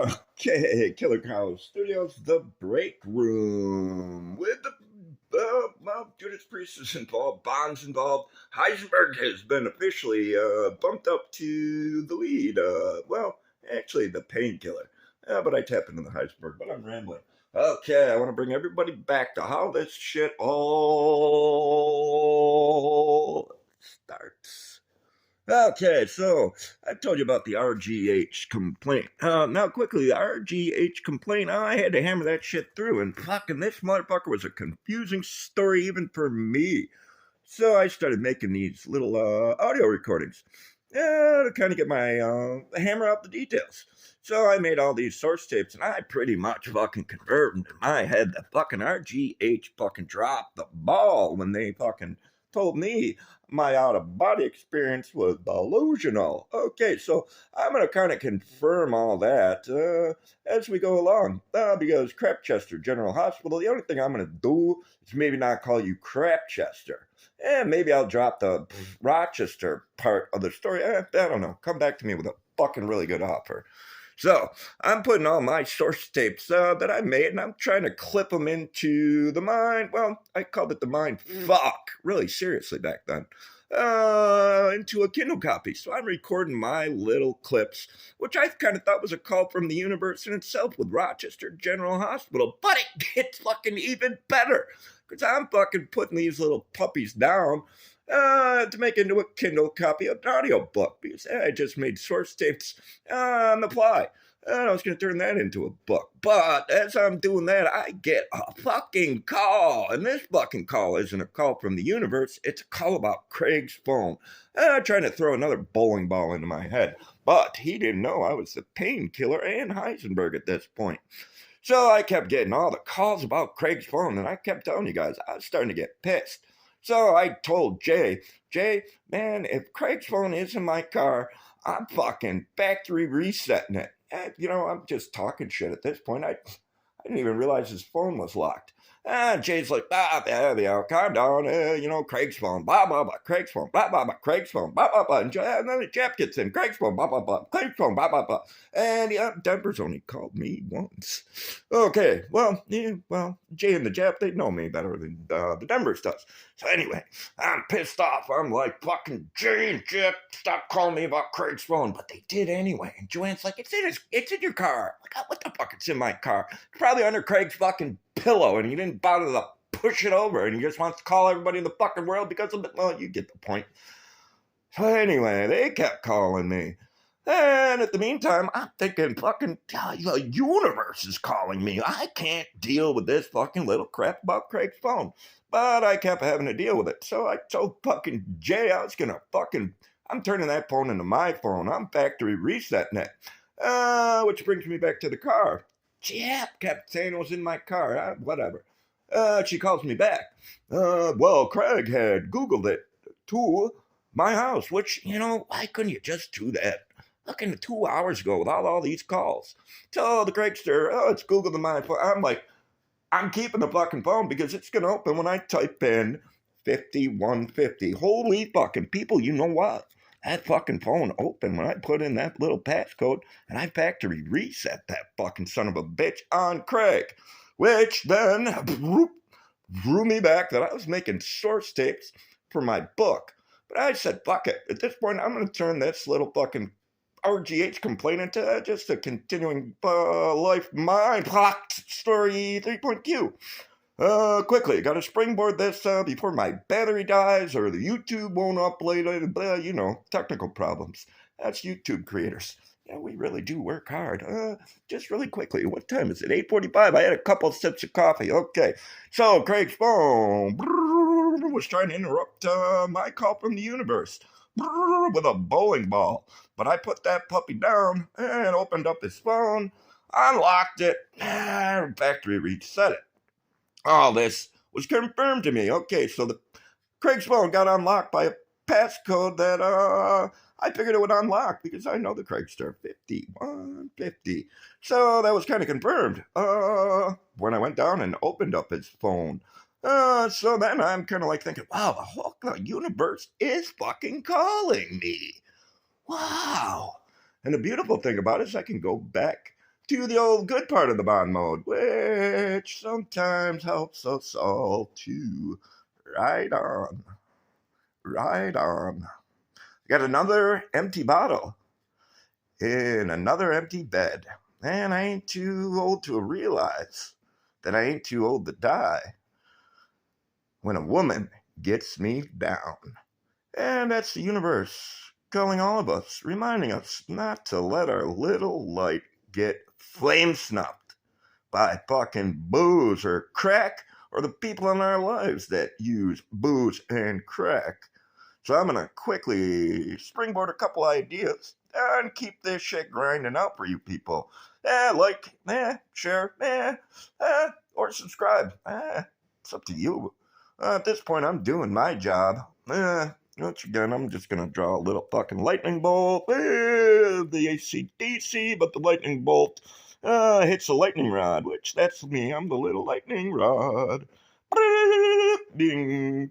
Okay, Killer Cow Studios, the break room with well, Judas Priest is involved, Bond's involved. Heisenberg has been officially bumped up to the lead. Actually, the painkiller. But I tap into the Heisenberg, but I'm rambling. Okay, I want to bring everybody back to how this shit all starts. Okay, so I told you about the RGH complaint. Now, quickly, the RGH complaint, I had to hammer that shit through, and fucking this motherfucker was a confusing story even for me. So I started making these little audio recordings to kind of get my hammer out the details. So I made all these source tapes, and I pretty much fucking converted in my head the fucking RGH fucking dropped the ball when they fucking told me my out of body experience was delusional. Okay, so I'm going to kind of confirm all that as we go along. Because Crapchester General Hospital, the only thing I'm going to do is maybe not call you Crapchester. And maybe I'll drop the Rochester part of the story. I don't know. Come back to me with a fucking really good offer. So I'm putting all my source tapes that I made, and I'm trying to clip them into the mind. Well, I called it the mind fuck, really seriously back then, into a Kindle copy. So I'm recording my little clips, which I kind of thought was a call from the universe in itself with Rochester General Hospital. But it gets fucking even better, because I'm fucking putting these little puppies down to make into a Kindle copy of an audiobook, because I just made source tapes on the fly. And I was going to turn that into a book. But as I'm doing that, I get a fucking call. And this fucking call isn't a call from the universe. It's a call about Craig's phone. Trying to throw another bowling ball into my head. But he didn't know I was the painkiller and Heisenberg at this point. So I kept getting all the calls about Craig's phone. And I kept telling you guys, I was starting to get pissed. So I told Jay, man, if Craig's phone is in my car, I'm fucking factory resetting it. And, I'm just talking shit at this point. I didn't even realize his phone was locked. And Jay's like, calm down, Craig's phone, blah, blah, blah, Craig's phone, blah, blah, blah, Craig's phone, blah, blah, blah. And then the Jap gets in, Craig's phone, blah, blah, blah, Craig's phone, blah, blah, blah. And Denver's only called me once. Okay, well, Jay and the Jap, they know me better than the Denver's does. So anyway, I'm pissed off. I'm like, fucking Jay and Jap, stop calling me about Craig's phone. But they did anyway. And Joanne's like, it's in your car. Like, what the fuck? It's in my car. It's probably under Craig's fucking pillow, and he didn't bother to push it over, and he just wants to call everybody in the fucking world because of it. Well, you get the point. So anyway, they kept calling me. And at the meantime, I'm thinking, fucking, the universe is calling me. I can't deal with this fucking little crap about Craig's phone. But I kept having to deal with it. So I told fucking Jay I was going to I'm turning that phone into my phone. I'm factory resetting it. Which brings me back to the car. Jap kept saying it was in my car. Whatever. She calls me back. Well, Craig had Googled it to my house, which, why couldn't you just do that? Fucking 2 hours ago with all these calls. So the Craigster, it's Googled in my phone. I'm like, I'm keeping the fucking phone because it's going to open when I type in 5150. Holy fucking people, you know what? That fucking phone opened when I put in that little passcode, and I factory reset that fucking son of a bitch on Craig, which then drew me back that I was making source tapes for my book. But I said, fuck it. At this point, I'm going to turn this little fucking RGH complaint into just a continuing life mind story 3.Q. Quickly, got to springboard this before my battery dies or the YouTube won't upload it. Technical problems. That's YouTube creators. Yeah, we really do work hard. Just really quickly, what time is it? 8:45. I had a couple sips of coffee. Okay. So, Craig's phone was trying to interrupt my call from the universe with a bowling ball. But I put that puppy down and opened up his phone, unlocked it, and factory reset it. All this was confirmed to me. Okay, so the Craig's phone got unlocked by a passcode that I figured it would unlock because I know the Craigster 5150. So that was kind of confirmed when I went down and opened up his phone. So then I'm kind of like thinking, wow, the universe is fucking calling me. Wow. And the beautiful thing about it is I can go back to the old good part of the bond mode, which sometimes helps us all to ride on. Ride on. Got another empty bottle in another empty bed. And I ain't too old to realize that I ain't too old to die when a woman gets me down. And that's the universe calling all of us, reminding us not to let our little light get flame snuffed by fucking booze or crack or the people in our lives that use booze and crack. So I'm going to quickly springboard a couple ideas and keep this shit grinding out for you people. Share, or subscribe. It's up to you. At this point, I'm doing my job. Once again, I'm just going to draw a little fucking lightning bolt. The AC/DC, but the lightning bolt hits the lightning rod, which that's me. I'm the little lightning rod. Being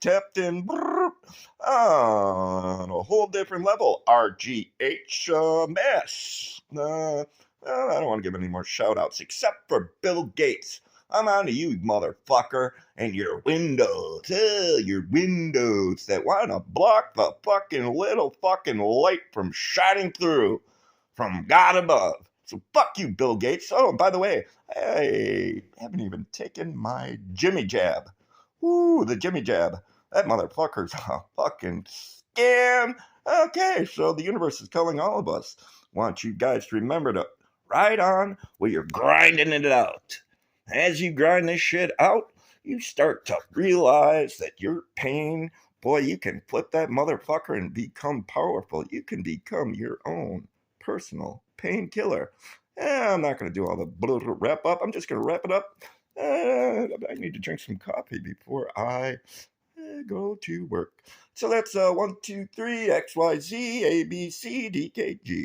tapped in on a whole different level. RGH mess. I don't want to give any more shout outs except for Bill Gates. I'm on to you, motherfucker, and your windows. Your windows that want to block the fucking little fucking light from shining through from God above. So fuck you, Bill Gates. Oh, by the way, I haven't even taken my Jimmy jab. Ooh, the Jimmy jab. That motherfucker's a fucking scam. Okay, so the universe is calling all of us. Want you guys to remember to ride on while you're grinding it out. As you grind this shit out, you start to realize that your pain, boy, you can flip that motherfucker and become powerful. You can become your own personal painkiller. I'm not going to do all the wrap up. I'm just going to wrap it up. I need to drink some coffee before I go to work. So that's 1, 2, 3, X, Y, Z, A, B, C, D, K, G.